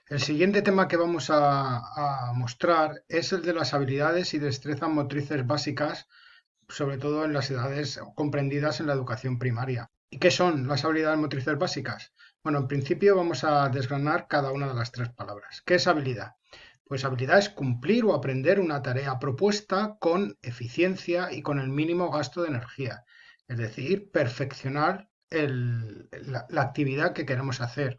El siguiente tema que vamos a mostrar es el de las habilidades y destrezas motrices básicas, sobre todo en las edades comprendidas en la educación primaria. ¿Y qué son las habilidades motrices básicas? Bueno, en principio vamos a desgranar cada una de las tres palabras. ¿Qué es habilidad? Pues habilidad es cumplir o aprender una tarea propuesta con eficiencia y con el mínimo gasto de energía. Es decir, perfeccionar la actividad que queremos hacer.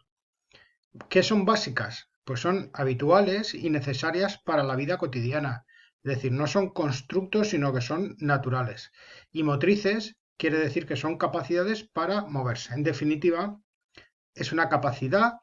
¿Qué son básicas? Pues son habituales y necesarias para la vida cotidiana. Es decir, no son constructos, sino que son naturales. Y motrices quiere decir que son capacidades para moverse. En definitiva, es una capacidad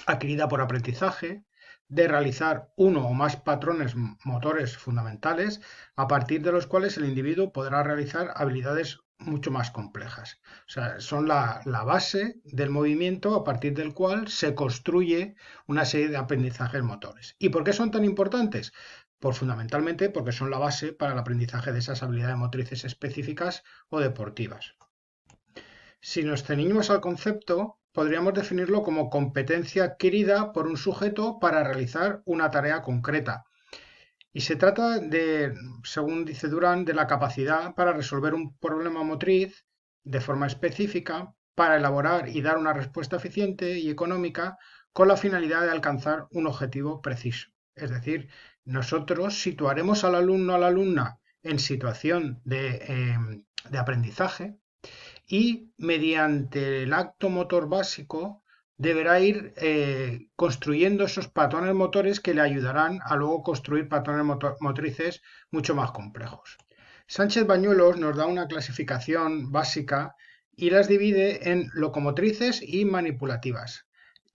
adquirida por aprendizaje de realizar uno o más patrones motores fundamentales a partir de los cuales el individuo podrá realizar habilidades mucho más complejas. O sea, son la base del movimiento a partir del cual se construye una serie de aprendizajes motores. ¿Y por qué son tan importantes? Pues fundamentalmente porque son la base para el aprendizaje de esas habilidades motrices específicas o deportivas. Si nos ceñimos al concepto, podríamos definirlo como competencia adquirida por un sujeto para realizar una tarea concreta. Y se trata de, según dice Durán, de la capacidad para resolver un problema motriz de forma específica, para elaborar y dar una respuesta eficiente y económica con la finalidad de alcanzar un objetivo preciso. Es decir, nosotros situaremos al alumno o a la alumna en situación de aprendizaje y mediante el acto motor básico deberá ir construyendo esos patrones motores que le ayudarán a luego construir patrones motrices mucho más complejos. Sánchez Bañuelos nos da una clasificación básica y las divide en locomotrices y manipulativas.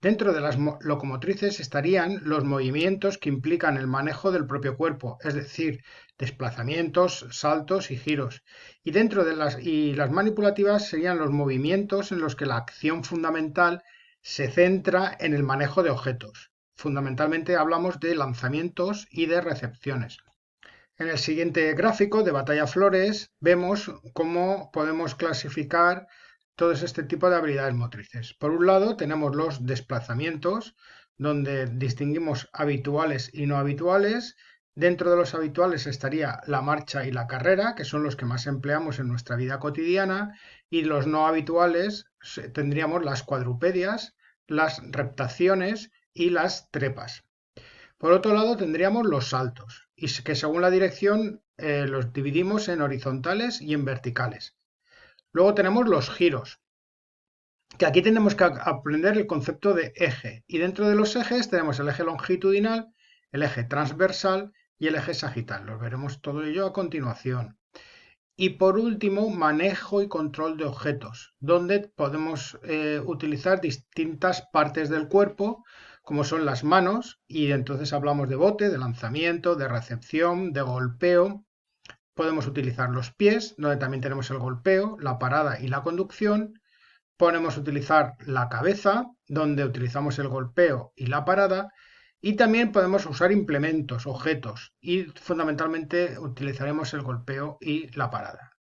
Dentro de las locomotrices estarían los movimientos que implican el manejo del propio cuerpo, es decir, desplazamientos, saltos y giros. Y dentro de las manipulativas serían los movimientos en los que la acción fundamental se centra en el manejo de objetos. Fundamentalmente hablamos de lanzamientos y de recepciones. En el siguiente gráfico de batalla flores vemos cómo podemos clasificar todo este tipo de habilidades motrices. Por un lado tenemos los desplazamientos, donde distinguimos habituales y no habituales. Dentro de los habituales estaría la marcha y la carrera, que son los que más empleamos en nuestra vida cotidiana, y los no habituales tendríamos las cuadrupedias, las reptaciones y las trepas. Por otro lado, tendríamos los saltos, y que según la dirección los dividimos en horizontales y en verticales. Luego tenemos los giros, que aquí tenemos que aprender el concepto de eje. Y dentro de los ejes tenemos el eje longitudinal, el eje transversal y el eje sagital. Los veremos todo ello a continuación. Y por último, manejo y control de objetos, donde podemos utilizar distintas partes del cuerpo, como son las manos, y entonces hablamos de bote, de lanzamiento, de recepción, de golpeo. Podemos utilizar los pies, donde también tenemos el golpeo, la parada y la conducción. Podemos utilizar la cabeza, donde utilizamos el golpeo y la parada. Y también podemos usar implementos, objetos, y fundamentalmente utilizaremos el golpeo y la parada.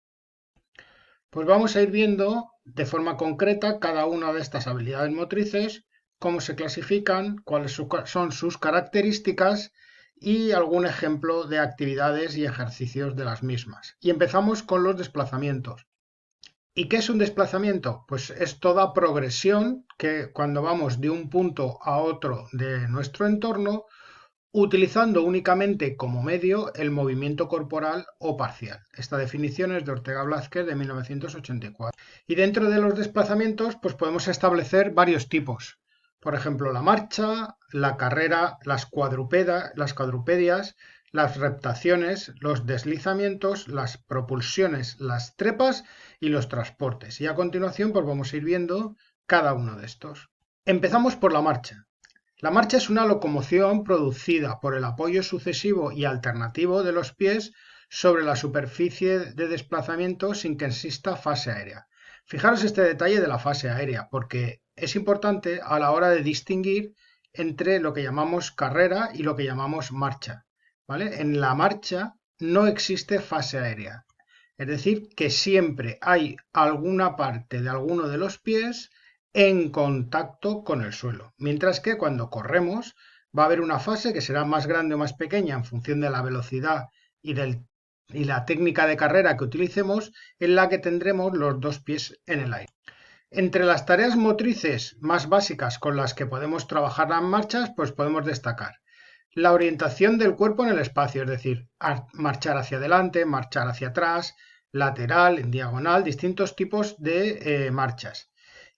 Pues vamos a ir viendo de forma concreta cada una de estas habilidades motrices, cómo se clasifican, cuáles son sus características y algún ejemplo de actividades y ejercicios de las mismas. Y empezamos con los desplazamientos. ¿Y qué es un desplazamiento? Pues es toda progresión que cuando vamos de un punto a otro de nuestro entorno, utilizando únicamente como medio el movimiento corporal o parcial. Esta definición es de Ortega Blázquez de 1984. Y dentro de los desplazamientos, pues podemos establecer varios tipos. Por ejemplo, la marcha, la carrera, las cuadrupedias, las reptaciones, los deslizamientos, las propulsiones, las trepas y los transportes. Y a continuación, pues vamos a ir viendo cada uno de estos. Empezamos por la marcha. La marcha es una locomoción producida por el apoyo sucesivo y alternativo de los pies sobre la superficie de desplazamiento sin que exista fase aérea. Fijaros este detalle de la fase aérea, porque es importante a la hora de distinguir entre lo que llamamos carrera y lo que llamamos marcha. ¿Vale? En la marcha no existe fase aérea. Es decir, que siempre hay alguna parte de alguno de los pies en contacto con el suelo. Mientras que cuando corremos va a haber una fase que será más grande o más pequeña en función de la velocidad y, y la técnica de carrera que utilicemos, en la que tendremos los dos pies en el aire. Entre las tareas motrices más básicas con las que podemos trabajar las marchas, pues podemos destacar la orientación del cuerpo en el espacio, es decir, marchar hacia adelante, marchar hacia atrás, lateral, en diagonal, distintos tipos de marchas.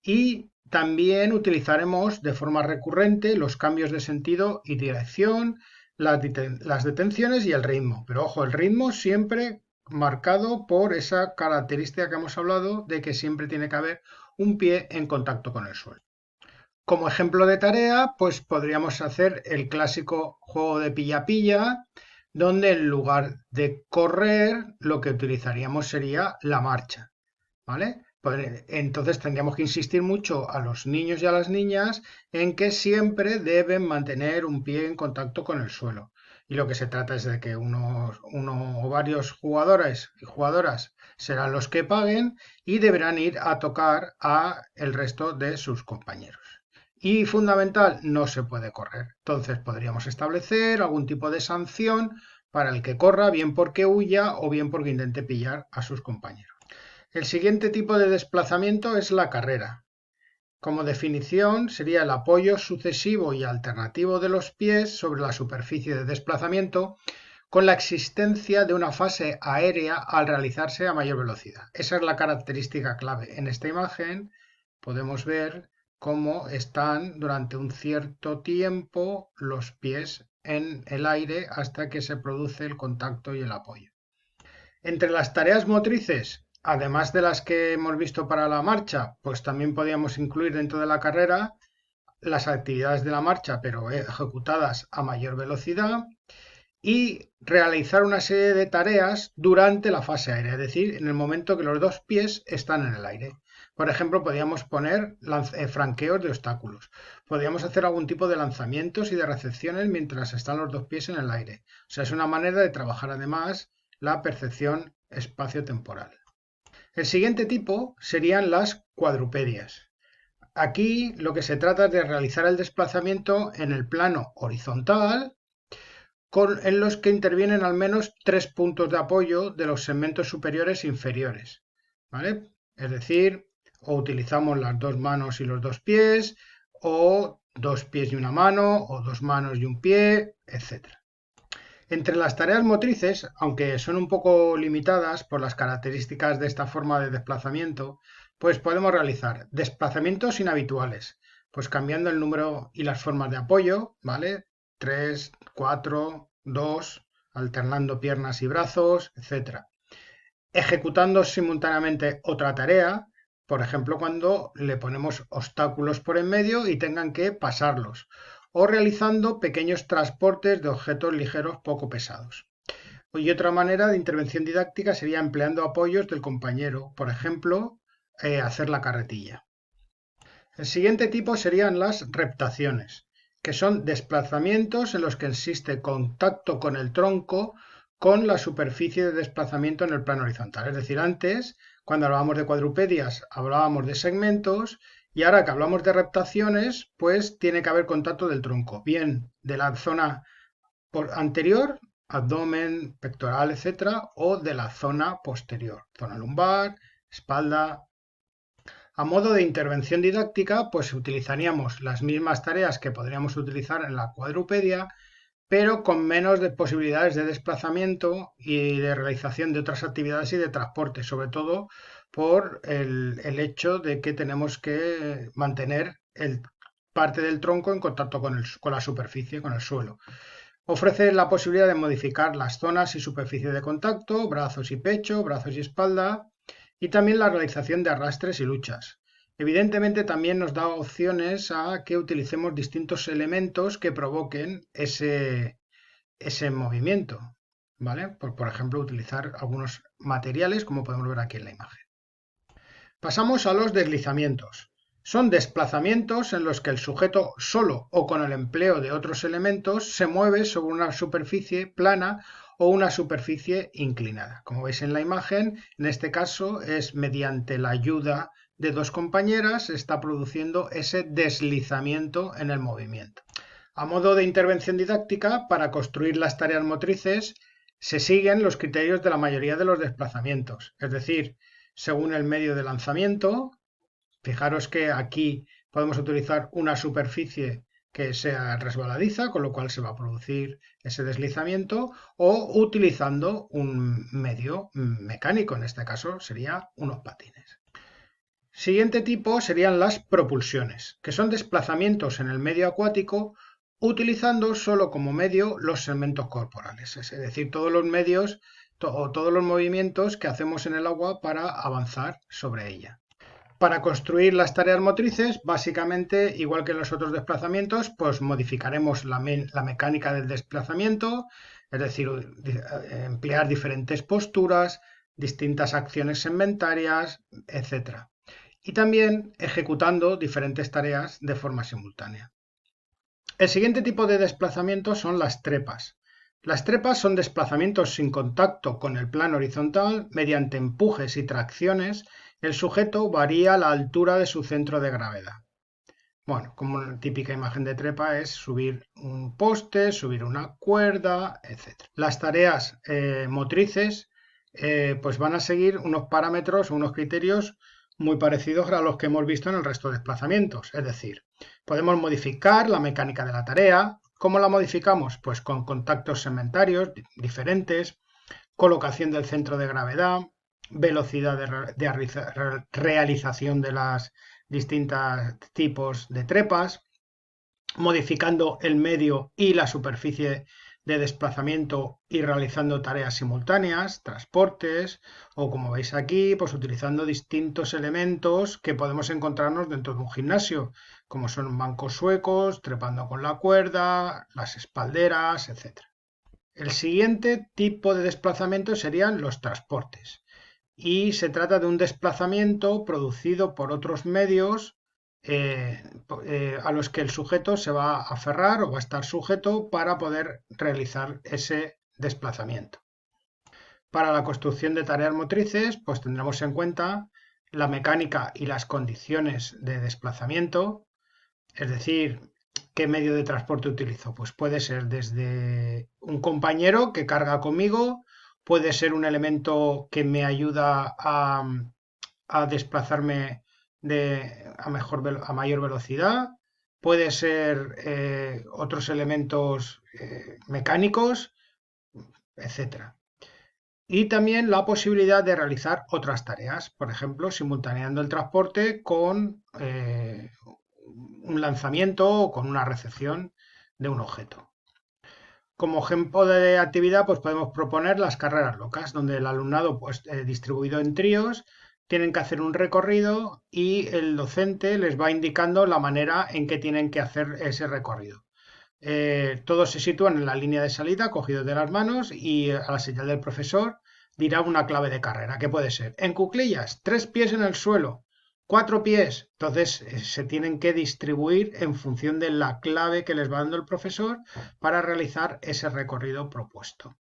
Y también utilizaremos de forma recurrente los cambios de sentido y dirección, las detenciones y el ritmo. Pero ojo, el ritmo siempre marcado por esa característica que hemos hablado de que siempre tiene que haber un pie en contacto con el suelo. Como ejemplo de tarea, pues podríamos hacer el clásico juego de pilla-pilla, donde en lugar de correr, lo que utilizaríamos sería la marcha, ¿vale? Entonces tendríamos que insistir mucho a los niños y a las niñas en que siempre deben mantener un pie en contacto con el suelo. Y lo que se trata es de que uno o varios jugadores y jugadoras serán los que paguen y deberán ir a tocar a el resto de sus compañeros. Y fundamental, no se puede correr. Entonces podríamos establecer algún tipo de sanción para el que corra, bien porque huya o bien porque intente pillar a sus compañeros. El siguiente tipo de desplazamiento es la carrera. Como definición, sería el apoyo sucesivo y alternativo de los pies sobre la superficie de desplazamiento con la existencia de una fase aérea al realizarse a mayor velocidad. Esa es la característica clave. En esta imagen podemos ver cómo están durante un cierto tiempo los pies en el aire hasta que se produce el contacto y el apoyo. Entre las tareas motrices, además de las que hemos visto para la marcha, pues también podríamos incluir dentro de la carrera las actividades de la marcha, pero ejecutadas a mayor velocidad, y realizar una serie de tareas durante la fase aérea, es decir, en el momento que los dos pies están en el aire. Por ejemplo, podríamos poner franqueos de obstáculos. Podríamos hacer algún tipo de lanzamientos y de recepciones mientras están los dos pies en el aire. O sea, es una manera de trabajar además la percepción espacio-temporal. El siguiente tipo serían las cuadrupedias. Aquí lo que se trata es de realizar el desplazamiento en el plano horizontal, en los que intervienen al menos 3 puntos de apoyo de los segmentos superiores e inferiores, ¿vale? Es decir, o utilizamos las dos manos y los dos pies, o dos pies y una mano, o dos manos y un pie, etc. Entre las tareas motrices, aunque son un poco limitadas por las características de esta forma de desplazamiento, pues podemos realizar desplazamientos inhabituales, pues cambiando el número y las formas de apoyo, ¿vale? 3, 4, 2, alternando piernas y brazos, etc. Ejecutando simultáneamente otra tarea, por ejemplo, cuando le ponemos obstáculos por en medio y tengan que pasarlos, o realizando pequeños transportes de objetos ligeros poco pesados. Y otra manera de intervención didáctica sería empleando apoyos del compañero, por ejemplo, hacer la carretilla. El siguiente tipo serían las reptaciones, que son desplazamientos en los que existe contacto con el tronco con la superficie de desplazamiento en el plano horizontal. Es decir, antes, cuando hablábamos de cuadrupedias, hablábamos de segmentos, y ahora que hablamos de reptaciones, pues tiene que haber contacto del tronco, bien de la zona anterior, abdomen, pectoral, etcétera, o de la zona posterior, zona lumbar, espalda. A modo de intervención didáctica, pues utilizaríamos las mismas tareas que podríamos utilizar en la cuadrupedia, pero con menos posibilidades de desplazamiento y de realización de otras actividades y de transporte, sobre todo por el hecho de que tenemos que mantener parte del tronco en contacto con la superficie, con el suelo. Ofrece la posibilidad de modificar las zonas y superficie de contacto, brazos y pecho, brazos y espalda, y también la realización de arrastres y luchas. Evidentemente también nos da opciones a que utilicemos distintos elementos que provoquen ese movimiento, ¿vale? Por ejemplo, utilizar algunos materiales como podemos ver aquí en la imagen. Pasamos a los deslizamientos. Son desplazamientos en los que el sujeto solo o con el empleo de otros elementos se mueve sobre una superficie plana o una superficie inclinada. Como veis en la imagen, en este caso es mediante la ayuda de dos compañeras se está produciendo ese deslizamiento en el movimiento. A modo de intervención didáctica, para construir las tareas motrices se siguen los criterios de la mayoría de los desplazamientos, es decir, según el medio de lanzamiento. Fijaros que aquí podemos utilizar una superficie que sea resbaladiza, con lo cual se va a producir ese deslizamiento, o utilizando un medio mecánico, en este caso sería unos patines. Siguiente tipo serían las propulsiones, que son desplazamientos en el medio acuático utilizando solo como medio los segmentos corporales, es decir, todos los medios o todos los movimientos que hacemos en el agua para avanzar sobre ella. Para construir las tareas motrices, básicamente, igual que en los otros desplazamientos, pues modificaremos la mecánica del desplazamiento, es decir, emplear diferentes posturas, distintas acciones segmentarias, etc. Y también ejecutando diferentes tareas de forma simultánea. El siguiente tipo de desplazamiento son las trepas. Las trepas son desplazamientos sin contacto con el plano horizontal. Mediante empujes y tracciones, el sujeto varía la altura de su centro de gravedad. Bueno, como una típica imagen de trepa es subir un poste, subir una cuerda, etc. Las tareas motrices pues van a seguir unos parámetros, unos criterios muy parecidos a los que hemos visto en el resto de desplazamientos. Es decir, podemos modificar la mecánica de la tarea. ¿Cómo la modificamos? Pues con contactos segmentarios diferentes, colocación del centro de gravedad, velocidad de realización de las distintos tipos de trepas, modificando el medio y la superficie de desplazamiento y realizando tareas simultáneas, transportes, o como veis aquí, pues utilizando distintos elementos que podemos encontrarnos dentro de un gimnasio, como son bancos suecos, trepando con la cuerda, las espalderas, etc. El siguiente tipo de desplazamiento serían los transportes, y se trata de un desplazamiento producido por otros medios a los que el sujeto se va a aferrar o va a estar sujeto para poder realizar ese desplazamiento. Para la construcción de tareas motrices, pues tendremos en cuenta la mecánica y las condiciones de desplazamiento, es decir, ¿qué medio de transporte utilizo? Pues puede ser desde un compañero que carga conmigo, puede ser un elemento que me ayuda a desplazarme a mayor velocidad, puede ser otros elementos mecánicos, etc. Y también la posibilidad de realizar otras tareas, por ejemplo, simultaneando el transporte con un lanzamiento o con una recepción de un objeto. Como ejemplo de actividad, pues podemos proponer las carreras locas, donde el alumnado, pues distribuido en tríos, tienen que hacer un recorrido y el docente les va indicando la manera en que tienen que hacer ese recorrido. Todos se sitúan en la línea de salida, cogidos de las manos, y a la señal del profesor dirá una clave de carrera, que puede ser en cuclillas, 3 pies en el suelo, 4 pies. Entonces se tienen que distribuir en función de la clave que les va dando el profesor para realizar ese recorrido propuesto.